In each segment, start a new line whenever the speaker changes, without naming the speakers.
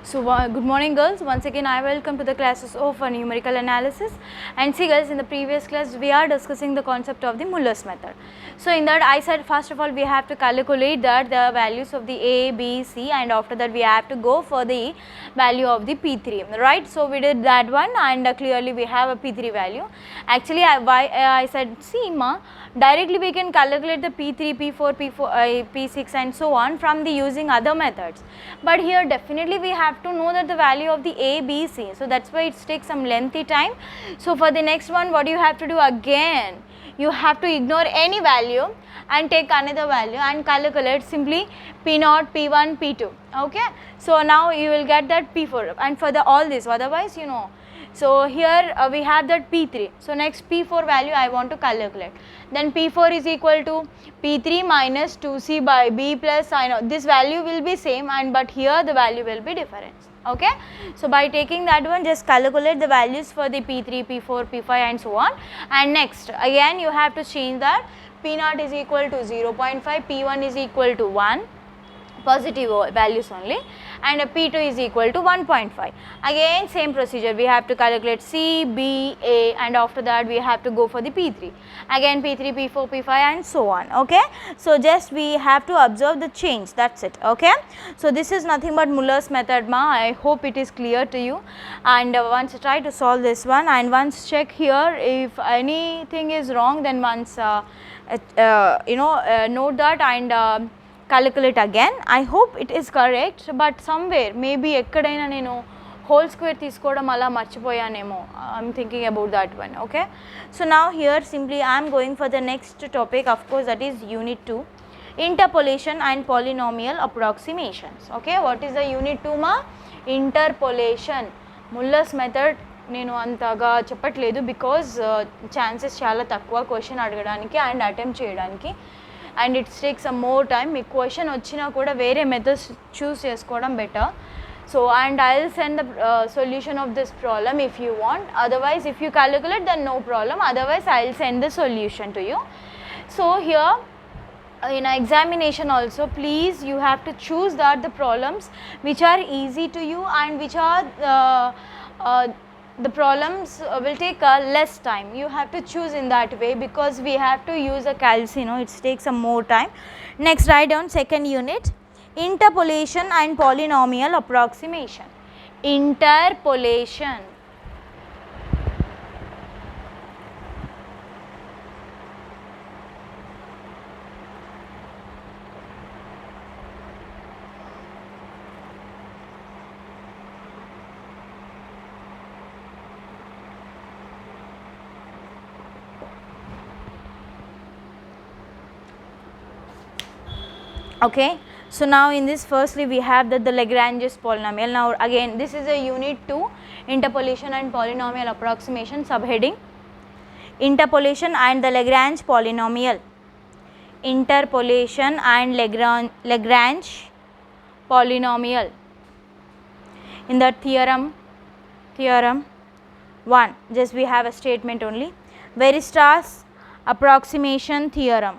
So good morning girls, once again I welcome to the classes of numerical analysis. And see girls, in the previous class we are discussing the concept of the Muller's method. So in that I said first of all we have to calculate that the values of the A, B, C, and after that we have to go for the value of the P3, right. So we did that one, and clearly we have a P3 value. Actually I said see ma, directly we can calculate the P3, P4, P6 and so on from the using other methods, but here definitely we have to know that the value of the A, B, C. So that's why it takes some lengthy time. So for the next one, what you have to do again, you have to ignore any value and take another value and calculate simply P0, P1, P2. Okay. So now you will get that P4, and for the all this, otherwise you know. So here we have that P3. So next P4 value I want to calculate. Then P4 is equal to P3 minus 2C by B plus I know. This value will be same, and but here the value will be different. Okay. So by taking that one, just calculate the values for the P3, P4, P5 and so on. And next again you have to change that. P0 is equal to 0.5, P1 is equal to 1. Positive values only, and P2 is equal to 1.5. Again same procedure, we have to calculate C, B, A, and after that we have to go for the P3. Again P3, P4, P5 and so on. Okay. So just we have to observe the change, that's it. Okay. So this is nothing but Muller's method ma, I hope it is clear to you. And once try to solve this one, and once check here, if anything is wrong then once note that and calculate again. I hope it is correct, but somewhere maybe ekkadaina nenu whole square తీసుకోవడం అలా మర్చిపోయానేమో. I'm thinking about that one. Okay. So now here simply I am going for the next topic, of course, that is unit 2, interpolation and polynomial approximations. Okay. What is the unit 2 ma? Interpolation. Muller's method నేను అంతగా చెప్పట్లేదు because chances చాలా తక్కువ question అడగడానికి and attempt చేయడానికి, and it takes some more time. మీకు question వచ్చినా కూడా వేరే మెథడ్స్ చూస్ చేసుకోవడం better. So and I will send the solution of this problem if you want, otherwise if you calculate then no problem, otherwise I will send the solution to you. So here in examination also, please you have to choose that the problems which are easy to you and which are the problems will take less time. You have to choose in that way because we have to use a calc, it takes some more time. Next, write down second unit, interpolation and polynomial approximation. Interpolation. Okay. So now in this firstly we have that the Lagrange's polynomial. Now again this is a unit 2, interpolation and polynomial approximation, subheading interpolation and the Lagrange polynomial. Interpolation and Lagrange polynomial. In the theorem 1, just we have a statement only, Weierstrass approximation theorem.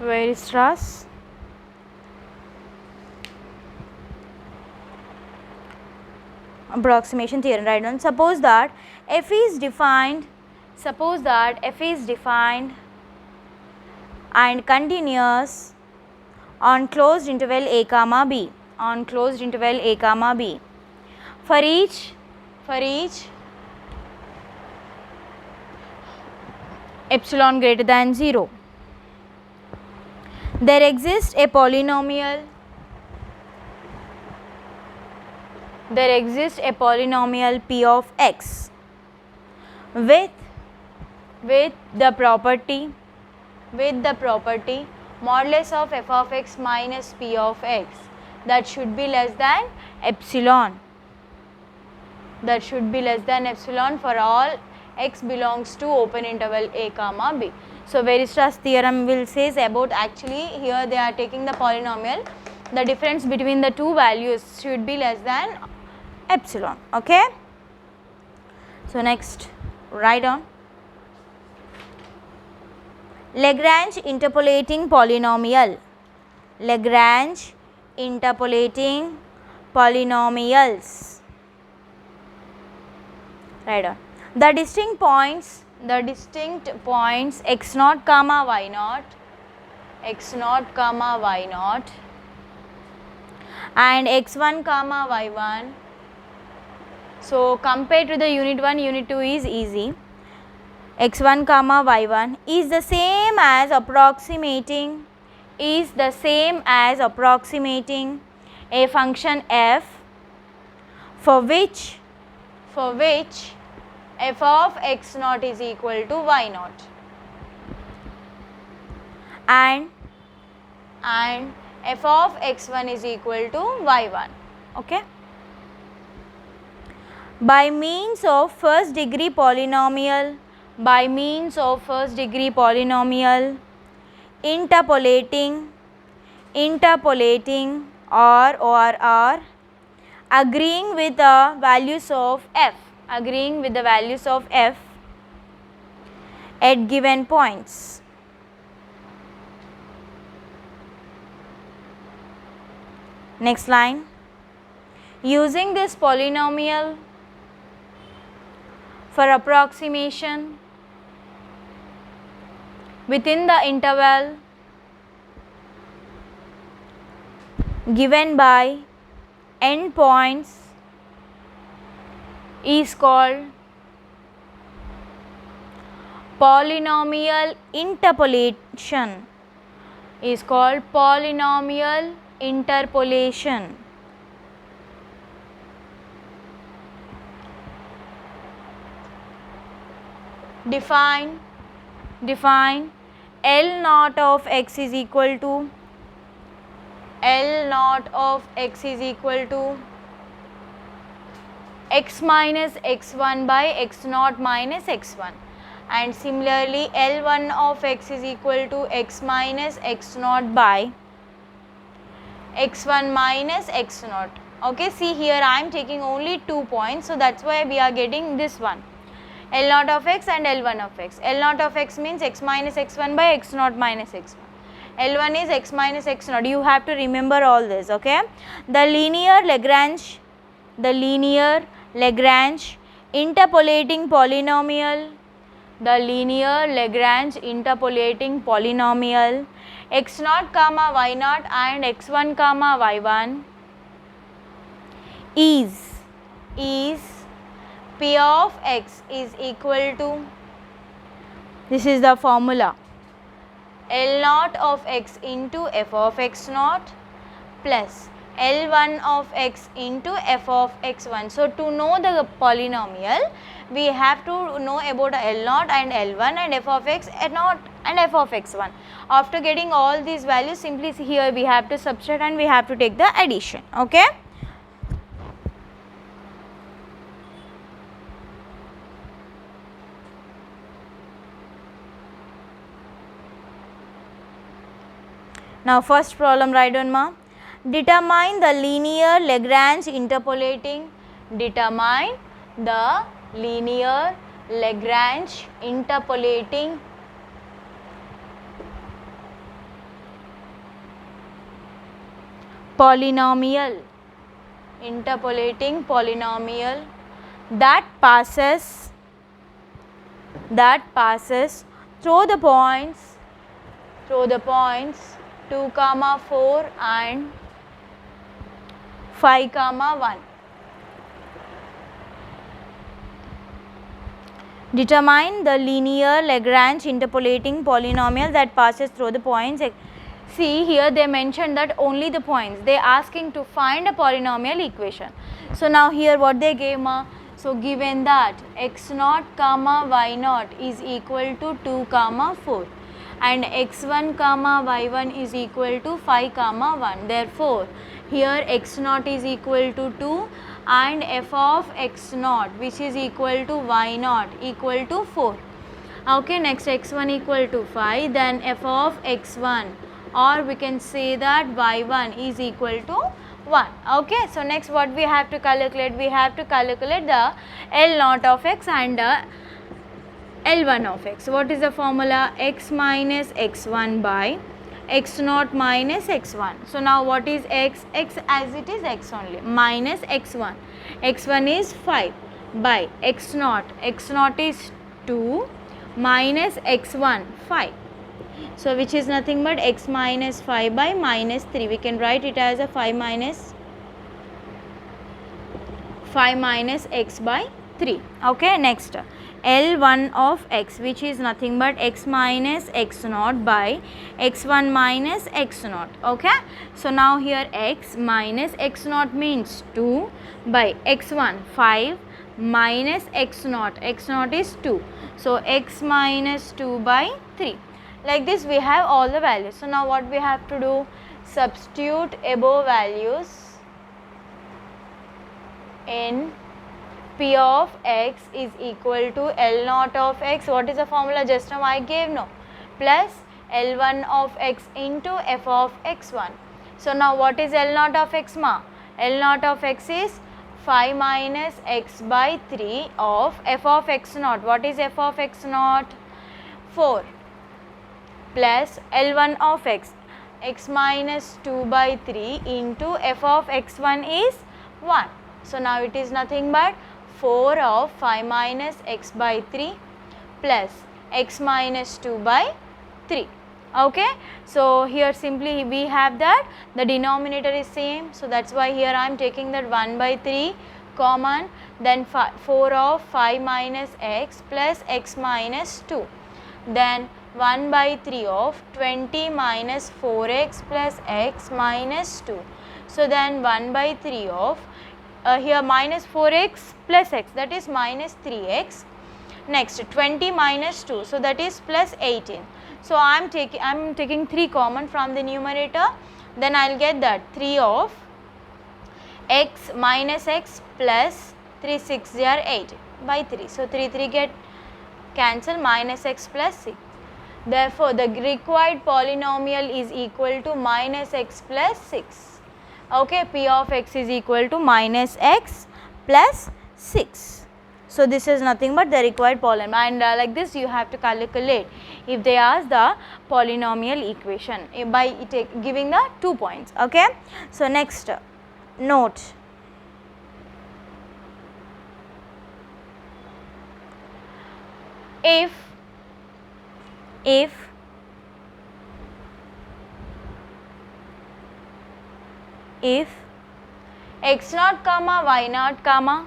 Weierstrass approximation theorem, right on. Suppose that f is defined and continuous on closed interval a comma b, on closed interval a comma b, for each epsilon greater than 0 there exists a polynomial p of x with the property modulus of f of x minus p of x that should be less than epsilon, for all x belongs to open interval a comma b. So Weierstrass theorem will says about, actually here they are taking the polynomial the difference between the two values should be less than epsilon. Okay. So next, write on Lagrange interpolating polynomial. Lagrange interpolating polynomials. Write on the distinct points x naught comma y naught, and x1 comma y1. So compared to the unit 1, unit 2 is easy. x1 comma y1 is the same as approximating a function f for which f of x naught is equal to y naught, and f of x1 is equal to y1. Okay. By means of first degree polynomial, interpolating or agreeing with the values of f at given points. Next line, using this polynomial for approximation within the interval given by n points is called polynomial interpolation. Define L naught of x is equal to x minus x1 by x naught minus x1, and similarly L1 of x is equal to x minus x naught by x1 minus x naught. Okay, see here I am taking only 2 points, so that's why we are getting this one, L naught of x and L1 of x. L naught of x means x minus x1 by x naught minus x1. L1 is x minus x naught. You have to remember all this. Okay. The linear Lagrange interpolating polynomial. X naught comma y naught and x1 comma y1 is P of x is equal to, this is the formula, L naught of x into f of x naught plus L1 of x into f of x1. So to know the polynomial, we have to know about L naught and L1 and f of x naught and f of x1. After getting all these values, simply here we have to subtract and we have to take the addition. Okay. Now first problem, write down ma. Determine the linear Lagrange interpolating. Polynomial that passes through the points 2, 4 and 5, 1. Determine the linear Lagrange interpolating polynomial that passes through the points. See here they mentioned that only the points. They are asking to find a polynomial equation. So now here what they gave ma. So given that x naught comma y naught is equal to 2, 4. And x1 comma y1 is equal to 5, 1. Therefore, here x naught is equal to 2 and f of x naught which is equal to y naught equal to 4. Okay, next x1 equal to 5, then f of x1 or we can say that y1 is equal to 1. Okay, so next what we have to calculate? We have to calculate the L0 of x and L1 of x. What is the formula? X minus x1 by x0 minus x1. So now what is x? X as it is x only, minus x1. x1 is 5 by x0. x0 is 2 minus x1 5. So which is nothing but x minus 5 by minus 3. We can write it as a 5 minus x by 3. Okay, next L1 of x, which is nothing but x minus x0 by x1 minus x0. Okay, so now here x minus x0 means 2 by x1 5 minus x0. x0 is 2. So x minus 2 by 3. Like this we have all the values. So now what we have to do? Substitute above values in P of x is equal to L0 of x. What is the formula? Just now I gave, no, plus L1 of x into f of x1. So now what is L0 of x, ma? L0 of x is 5 minus x by 3 of f of x0. What is f of x0? 4 plus L1 of x, x minus 2 by 3 into f of x1 is 1. So now it is nothing but 4 of 5 minus x by 3 plus x minus 2 by 3. Okay, so here simply we have that the denominator is same, so that's why here I am taking that 1 by 3 common, then 4 of 5 minus x plus x minus 2, then 1 by 3 of 20 minus 4x plus x minus 2. So then 1 by 3 of here minus 4x plus x, that is minus 3x. Next 20 minus 2, so that is plus 18. So I am taking 3 common from the numerator, then I will get that 3 of x minus x plus 3 6 are 8 by 3. So 3 get cancel, minus x plus 6. Therefore the required polynomial is equal to minus x plus 6. Okay, P of x is equal to minus x plus 6. So this is nothing but the required polynomial, and like this you have to calculate if they ask the polynomial equation by giving the 2 points. Okay, so next note, if x0 comma y0 comma,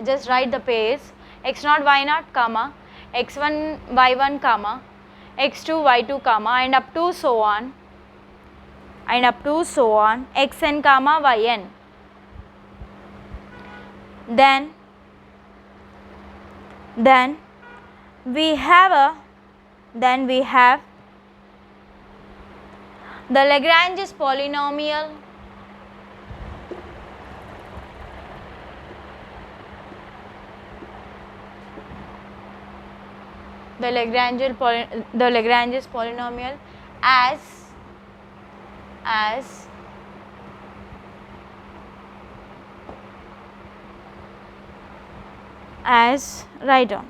just write the pairs, x0 y0 comma x1 y1 comma x2 y2 comma and up to so on xn comma yn, then we have the Lagrange's polynomial. The Lagrange's polynomial as write down.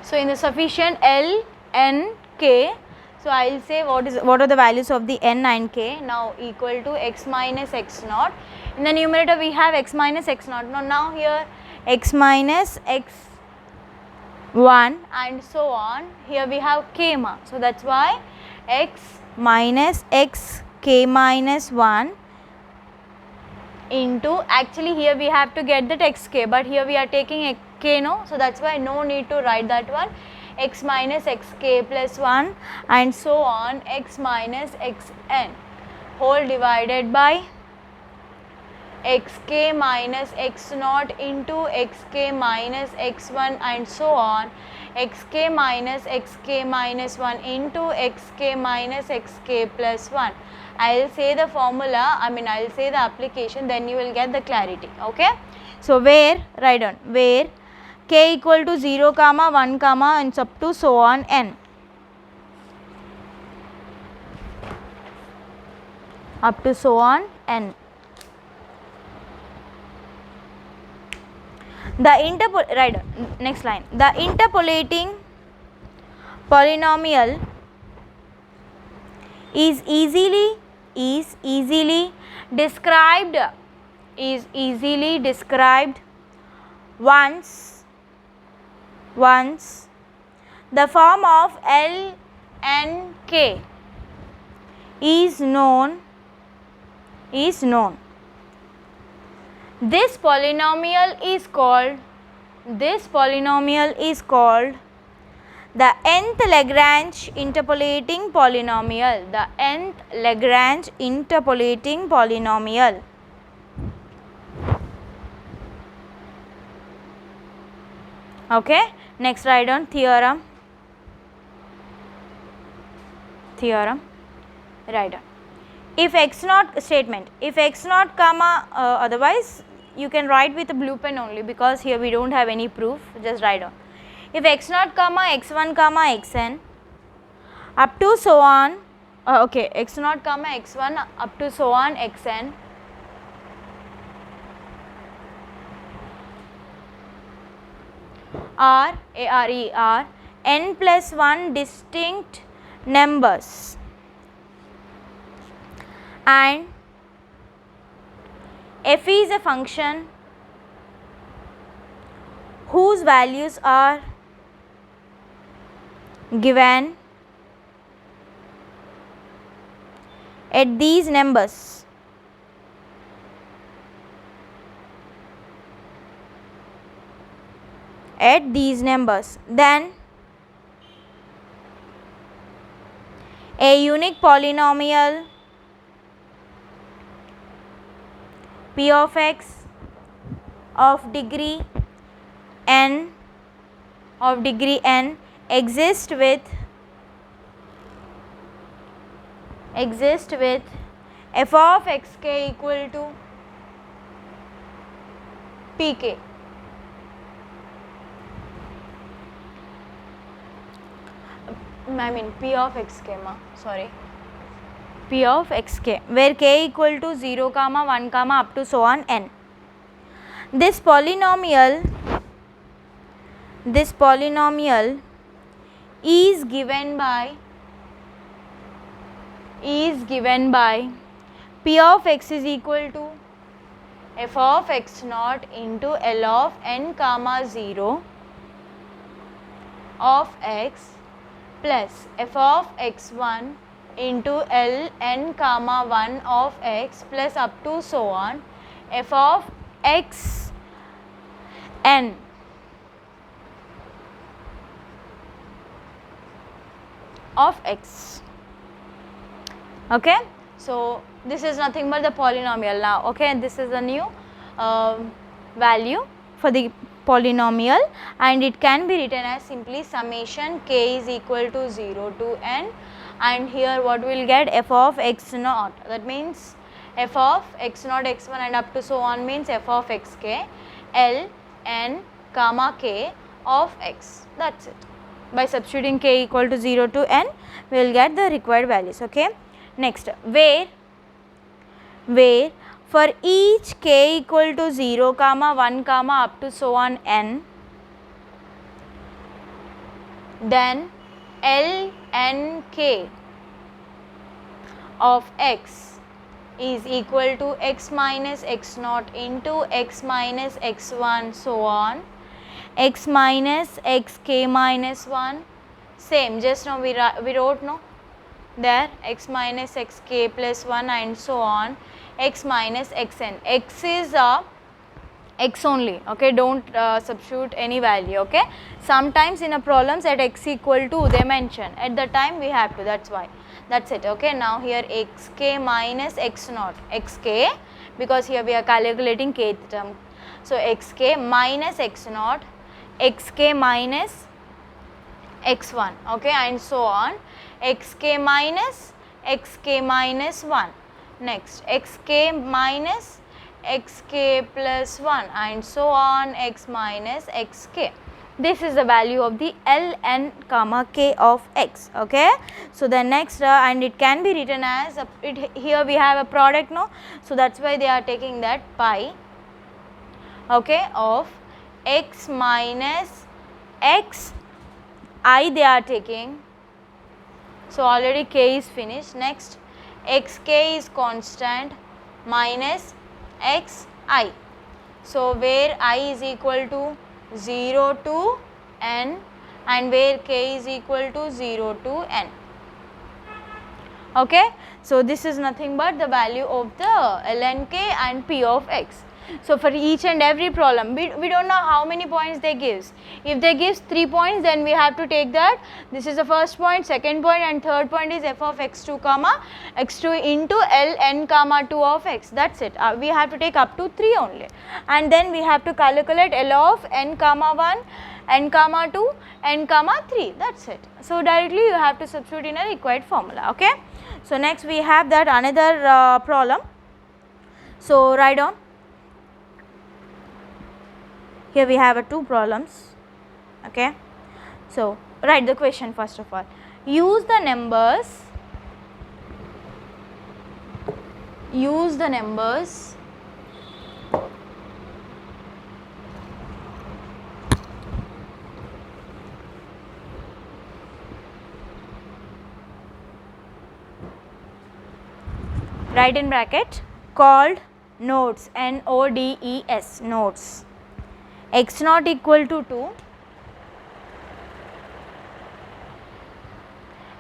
So in the sufficient L, N, K, so I will say what are the values of the n and k now equal to x minus x0. In the numerator we have x minus x0. Now here x minus x1 and so on. Here we have k ma. So that's why x minus x k minus 1 into, actually here we have to get that xk, but here we are taking k, no, so that's why no need to write that one, x minus xk plus 1 and so on x minus xn whole divided by xk minus x naught into xk minus x1 and so on, xk minus xk minus 1 into xk minus xk plus 1. I will say the formula, I will say the application, then you will get the clarity. Okay. So where, write down, where k equal to 0 comma 1 comma and up to so on n, up to so on n. Write down, next line, the interpolating polynomial is easily described once the form of L and K is known. This polynomial is called the nth Lagrange interpolating polynomial. The nth Lagrange interpolating polynomial. Okay. Next, write down theorem. Write down. If x naught statement, if x naught comma otherwise you can write with a blue pen only, because here we don't have any proof. Just write down. If x naught comma x1 comma xn up to so on, okay, x naught comma x1 up to so on xn are n plus 1 distinct numbers and f is a function whose values are given at these numbers, then a unique polynomial p of x of degree n exist with f of xk equal to pk. P of xk P of xk, where k equal to 0 comma 1 comma up to so on n. This polynomial is given by p of x is equal to f of x naught into L of n comma 0 of x plus f of x1 into L n comma 1 of x plus up to so on f of x n of x. Okay, so this is nothing but the polynomial now. Okay, this is a new value for the polynomial, and it can be written as simply summation k is equal to 0 to n, and here what we will get, f of x naught, that means f of x naught x1 and up to so on means f of xk L n comma k of x. That's it. By substituting k equal to 0 to n, we will get the required values. Okay. Next, where for each k equal to 0 comma 1 comma up to so on n, then L n k of x is equal to x minus x naught into x minus x1 so on x minus xk minus 1, same just now we wrote no there, x minus xk plus 1 and so on x minus xn. X is x only, okay, don't substitute any value. Okay, sometimes in a problems at x equal to they mention, at the time we have to, that's why. That's it. Okay, now here xk minus x naught, xk, because here we are calculating kth term. So xk minus x naught, xk minus x1, okay, and so on, xk minus 1, next xk minus xk plus 1, and so on, x minus xk. This is the value of the ln comma k of x, okay. So the next and it can be written as here we have a product, no, so that's why they are taking that pi, okay, of x minus x I they are taking. So already k is finished. Next xk is constant minus xi. So where I is equal to 0 to n and where k is equal to 0 to n. Okay, so this is nothing but the value of the ln k and p of x. So for each and every problem, we don't know how many points they gives. If they gives 3 points, then we have to take that. This is the first point, second point, and third point is f of x2 comma x2 into ln comma 2 of x. That's it. We have to take up to 3 only, and then we have to calculate L of n comma 1, n comma 2, n comma 3. That's it. So directly you have to substitute in a required formula. Okay. So next we have that another problem. So write down. Here we have 2 problems, okay. So write the question first of all. Use the numbers write in bracket called nodes, NODES, nodes. X naught equal to 2,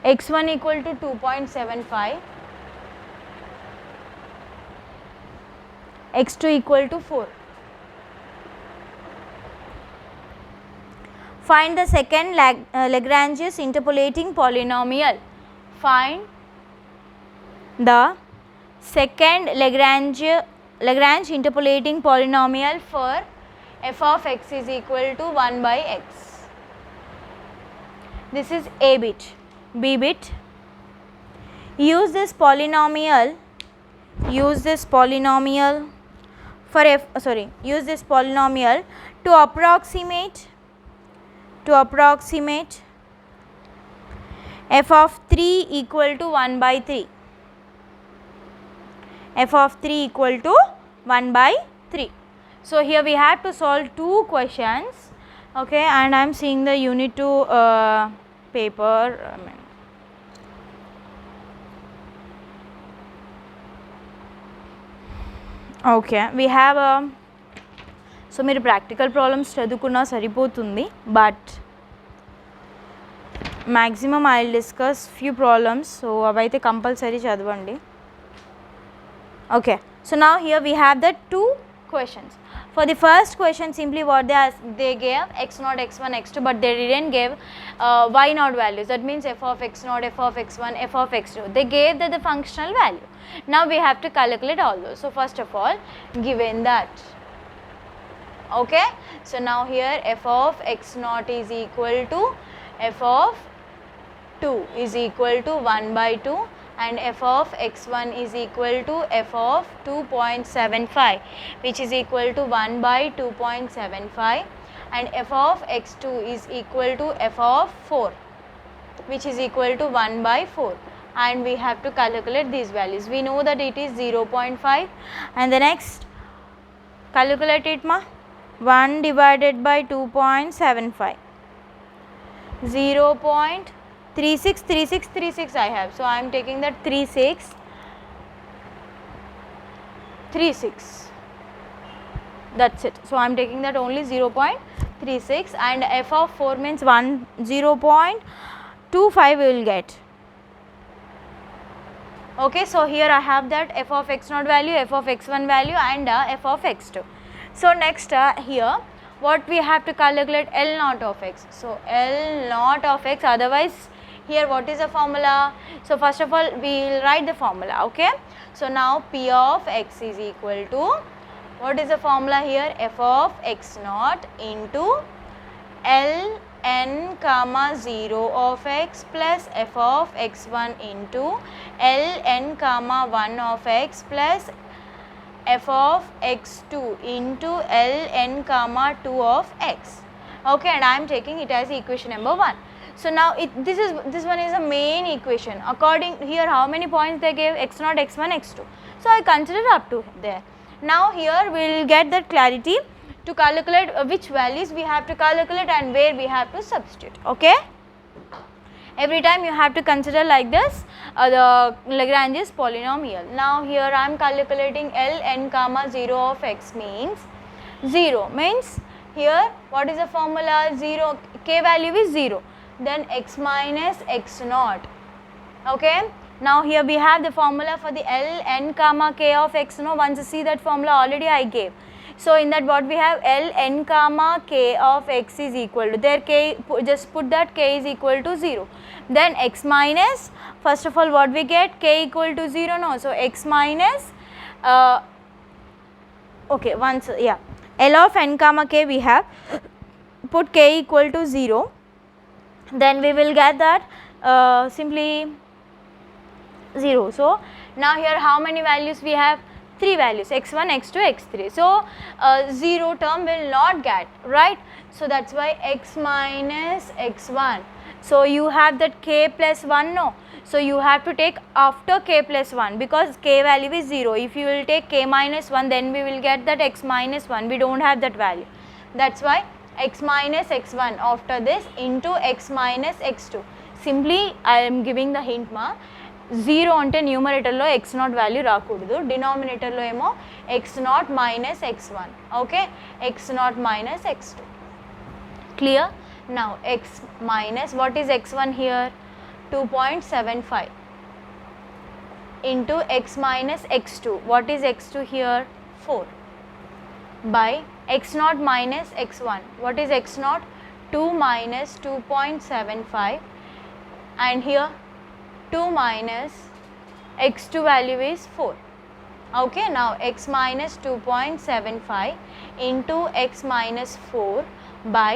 x1 equal to 2.75, x2 equal to 4. Find the second Lagrange's interpolating polynomial. Find the second Lagrange interpolating polynomial for f of x is equal to 1 by x. This is a bit. B bit. Use this polynomial for use this polynomial to approximate f of 3 equal to 1 by 3. F of 3 equal to 1 by 3. So here we have to solve 2 questions, okay, and I am seeing the unit 2 paper. Okay, we have so మీరు practical problems చదువుకున్నా సరిపోతుంది, but maximum I will discuss few problems, so అవైతే compulsory చదవండి. Okay, so now here we have the 2 questions. For the first question, simply what they gave x naught, x1, x2, but they didn't give y naught values. That means f of x naught, f of x1, f of x2. They gave the functional value. Now we have to calculate all those. So first of all, given that, okay, so now here f of x naught is equal to f of 2 is equal to 1 by 2. And f of x1 is equal to f of 2.75, which is equal to 1 by 2.75, and f of x2 is equal to f of 4, which is equal to 1 by 4, and we have to calculate these values. We know that it is 0.5, and the next calculate it 1 divided by 2.75, 0.36 I have, so I am taking that 36, that's it. So I am taking that only 0.36, and f of 4 means 0.25 we will get. Okay, so here I have that f of x naught value, f of x1 value, and f of x2. So next here what we have to calculate L naught of x. So L naught of x, otherwise Here what is the formula? So first of all we will write the formula, okay. So now P of x is equal to, what is the formula here? F of x naught into ln comma 0 of x plus f of x1 into ln comma 1 of x plus f of x2 into ln comma 2 of x. Okay, and I am taking it as equation number 1. So now this one is a main equation. According here, how many points they gave? X0, x1, x2. So I consider up to there. Now here we will get that clarity to calculate which values we have to calculate and where we have to substitute. Okay. Every time you have to consider like this the Lagrange's polynomial. Now here I am calculating ln comma 0 of x means 0 means here what is the formula? 0, k value is 0, then x minus x naught. Okay. Now here we have the formula for the ln comma k of x. No, once you see that formula already I gave. So in that what we have, ln comma k of x is equal to, there k, just put that k is equal to 0. Then x minus, first of all what we get, k equal to 0, no, so x minus, okay, once, yeah, L of n comma k we have, put k equal to 0, then we will get that simply 0. So now here how many values we have? 3 values, x1, x2, x3. So 0 term will not get, right? So that's why x minus x1. So you have that k plus 1, no. So you have to take after k plus 1 because k value is 0. If you will take k minus 1, then we will get that x minus 1. We don't have that value. That's why x minus x1 after this into x minus x2. Simply I am giving the hint ma. 0 అంటే న్యూమరేటర్లో x not value రాకూడదు, డినామినేటర్లో ఏమో x not minus x1, okay, x not minus x2. Clear? Now x minus, what is x1 here? 2.75 into x minus x2, what is x2 here? 4 by x naught minus x1, what is x naught? 2 minus 2.75 and here 2 minus x2 value is 4. Okay, now x minus 2.75 into x minus 4 by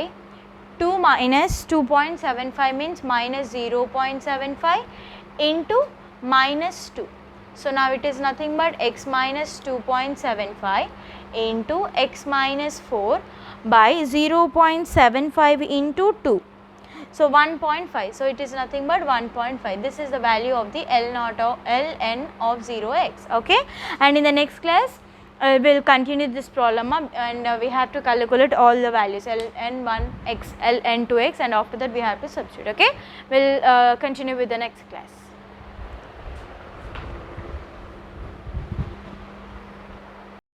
2 minus 2.75 means minus 0.75 into minus 2. So now it is nothing but x minus 2.75 into x minus 4 by 0.75 into 2. So 1.5, so it is nothing but 1.5. This is the value of the ln of 0x, okay. And in the next class we will continue this problem and we have to calculate all the values ln1x, ln2x, and after that we have to substitute, okay. We will continue with the next class.